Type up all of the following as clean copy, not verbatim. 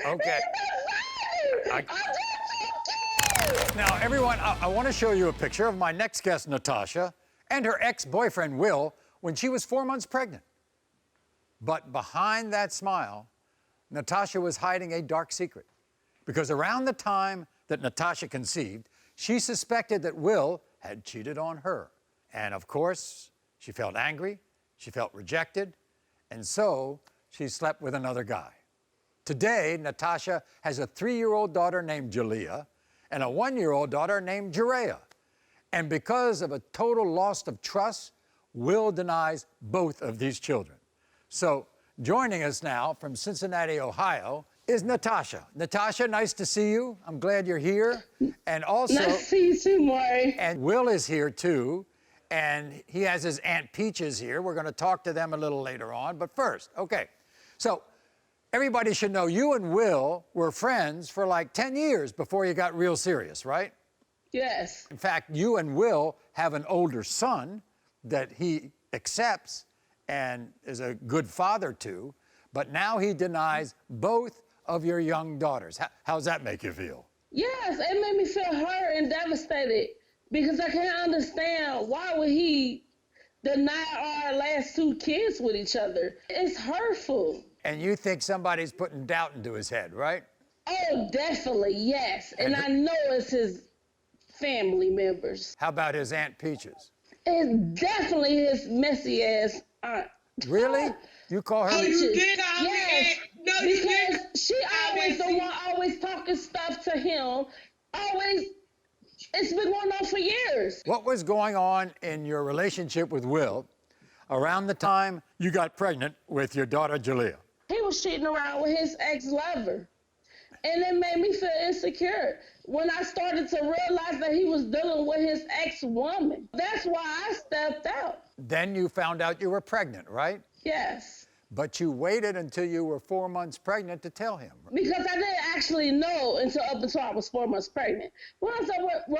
Okay. He's my father. I'm just so cute. Now, everyone, I want to show you a picture of my next guest, Natasha, and her ex-boyfriend, Will, when she was 4 months pregnant. But behind that smile, Natasha was hiding a dark secret. Because around the time that Natasha conceived, she suspected that Will had cheated on her. And of course, she felt angry, she felt rejected, and so she slept with another guy. Today, Natasha has a 3-year-old daughter named Jalea and a 1-year-old daughter named Jerea. And because of a total loss of trust, Will denies both of these children. So joining us now from Cincinnati, Ohio, is Natasha. Natasha, nice to see you. I'm glad you're here. And also, Nice to see you too, Maury. and Will is here too, and he has his Aunt Peaches here. We're going to talk to them a little later on. But first, okay, so everybody should know you and Will were friends for like 10 years before you got real serious, right? Yes. In fact, you and Will have an older son that he accepts and is a good father to, but now he denies both of your young daughters. How's that make you feel? Yes, it made me feel hurt and devastated because I can't understand why would he deny our last 2 kids with each other. It's hurtful. And you think somebody's putting doubt into his head, right? Oh, definitely, yes. And I know it's his family members. How about his Aunt Peaches? It's definitely his messy ass aunt. Really? You call her? Peaches. did call me Yes, that. No, you because didn't. she always the one always talking stuff to him. Always, it's been going on for years. What was going on in your relationship with Will around the time you got pregnant with your daughter, Jalea? He was cheating around with his ex-lover. And it made me feel insecure when I started to realize that he was dealing with his ex-woman. That's why I stepped out. Then you found out you were pregnant, right? Yes. But you waited until you were 4 months pregnant to tell him. Because I didn't actually know until I was 4 months pregnant. When I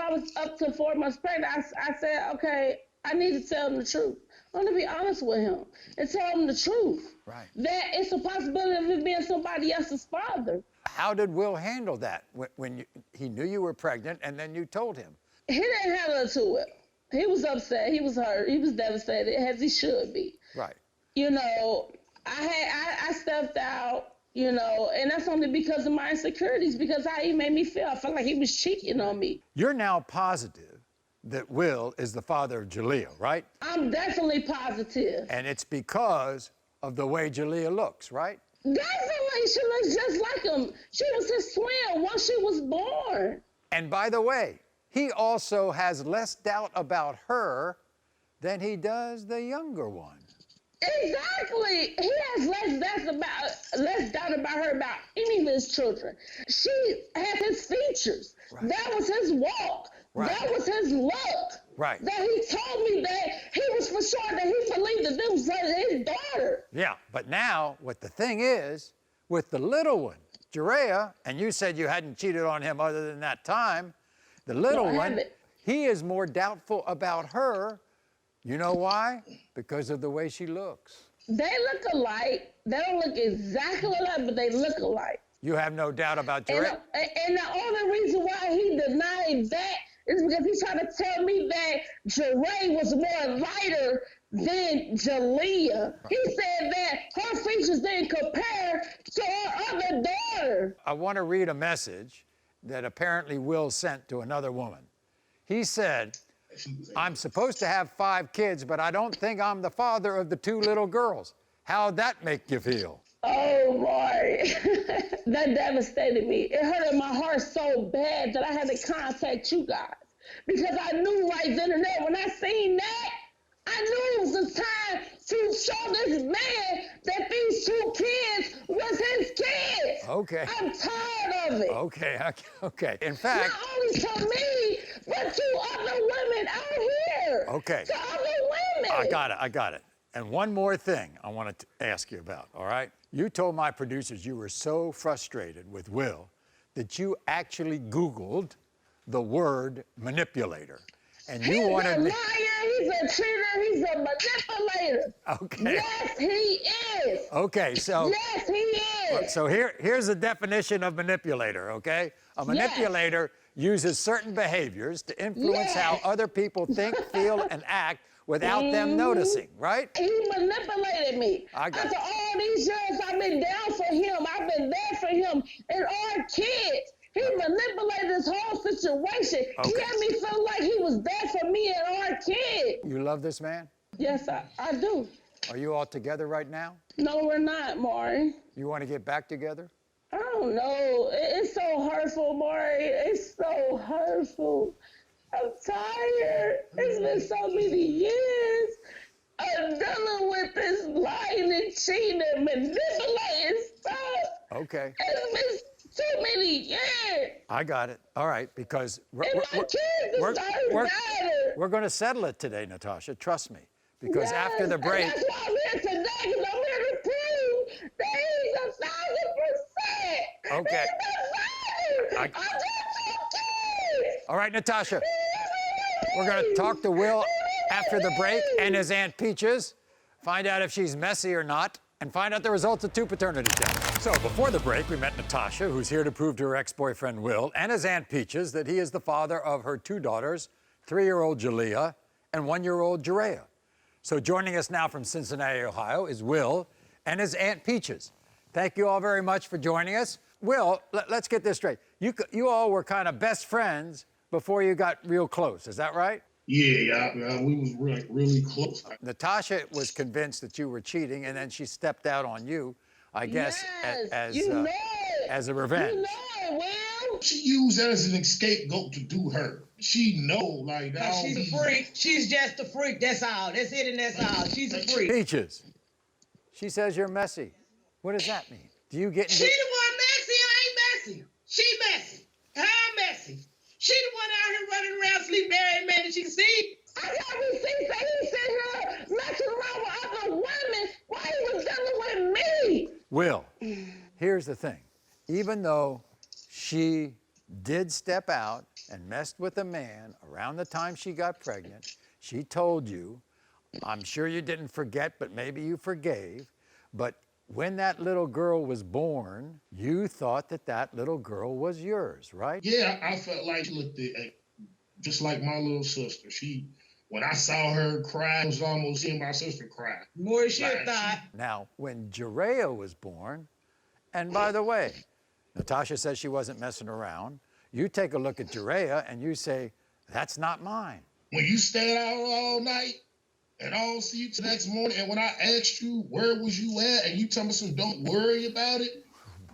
was up to 4 months pregnant, I said, okay, I need to tell him the truth. I want to be honest with him and tell him the truth. Right. That it's a possibility of it being somebody else's father. How did Will handle that when he knew you were pregnant and then you told him? He didn't handle it too well. He was upset. He was hurt. He was devastated, as he should be. Right. You know, I stepped out, you know, and that's only because of my insecurities, because how he made me feel. I felt like he was cheating on me. You're now positive that Will is the father of Jalea, right? I'm definitely positive. And it's because of the way Jalea looks, right? Definitely, she looks just like him. She was his twin once she was born. And by the way, he also has less doubt about her than he does the younger one. Exactly. He has less doubt about her about any of his children. She has his features. Right. That was his walk. Right. That was his look. Right. That he told me that he was for sure that he believed that this was his daughter. Yeah, but now what the thing is, with the little one, Jerea, and you said you hadn't cheated on him other than that time, the little No, I one, haven't. he is more doubtful about her. You know why? Because of the way she looks. They look alike. They don't look exactly alike, but they look alike. You have no doubt about And, Jerea? and the only reason why he denied that is because he tried to tell me that Jeray was more lighter than Jalea. He said that her features didn't compare to her other daughter. I want to read a message that apparently Will sent to another woman. He said, I'm supposed to have 5 kids, but I don't think I'm the father of the 2 little girls. How'd that make you feel? Oh, boy. That devastated me. It hurted my heart so bad that I had to contact you guys. Because I knew right then and there, when I seen that, I knew it was the time to show this man that these 2 kids was his kids. Okay. I'm tired of it. Okay. In fact, Not only to me, but to other women out here. Okay. To other women. I got it. And one more thing I want to ask you about, all right? You told my producers you were so frustrated with Will that you actually Googled the word manipulator. And you He's wanted a me... liar, he's a cheater, he's a manipulator. Okay. Yes, he is. Okay, so... Yes, he So here's the definition of manipulator, okay? A manipulator uses certain behaviors to influence how other people think, feel, and act without them noticing, right? He manipulated me. I got After all these years, I've been down for him. I've been there for him and our kids. He manipulated this whole situation. He had me feel like he was there for me and our kids. You love this man? Yes, I do. Are you all together right now? No, we're not, Maury. You want to get back together? I don't know. It's so hurtful, Maury. It's so hurtful. I'm tired. It's been so many years. I'm dealing with this lying and cheating and manipulating stuff. Okay. It's been too many years. I got it. All right, because And my kids deserve better. we're going to settle it today, Natasha. Trust me. Because after the break... And that's why I'm here today, because I'm here to prove that he's 1,000%. Okay. He's a liar. I just kids. All right, Natasha. We're going to talk to Will after the break and his Aunt Peaches, find out if she's messy or not, and find out the results of 2 paternity tests. So before the break, we met Natasha, who's here to prove to her ex-boyfriend Will and his Aunt Peaches that he is the father of her 2 daughters, 3-year-old Jalea and 1-year-old Jerea. So joining us now from Cincinnati, Ohio, is Will and his Aunt Peaches. Thank you all very much for joining us. Will, let's get this straight. You all were kind of best friends before you got real close. Is that right? Yeah, we was really close. Natasha was convinced that you were cheating, and then she stepped out on you, I guess, as a revenge. You know it, Will. She used that as an scapegoat to do her. She know, like that. She's a freak. She's just a freak. That's all. That's it and that's all. She's a freak. Peaches, she says you're messy. What does that mean? Do you get She into... the one messy. I ain't messy. She messy. I'm messy. She the one out here running around sleep every man that she can see. I got receipts that he sitting here messing around with other women while he was dealing with me. Will, here's the thing. Even though she did step out and messed with a man around the time she got pregnant, she told you, I'm sure you didn't forget, but maybe you forgave, but when that little girl was born, you thought that that little girl was yours, right? Yeah, I felt like she looked just like my little sister. When I saw her cry, I was almost seeing my sister cry. More shit thought. Now, when Jerea was born, and by the way, Natasha says she wasn't messing around, you take a look at Jerea and you say, that's not mine. When you stayed out all night, and I don't see you till the next morning, and when I asked you where was you at, and you tell me some don't worry about it,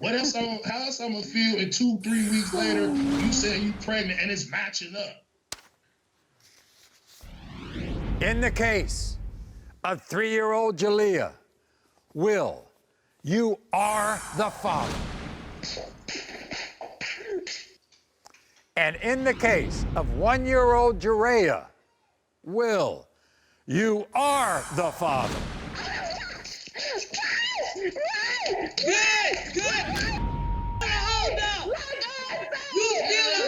how else I'm gonna feel? And 2-3 weeks later, you say you pregnant and it's matching up. In the case of 3-year-old Jalea, Will, you are the father. And in the case of 1-year-old Jerea, Will, you are the father. Good. Hold up. You still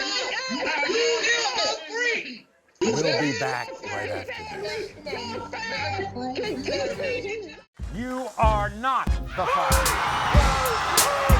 a freak. We'll be back right after this. You are not the father.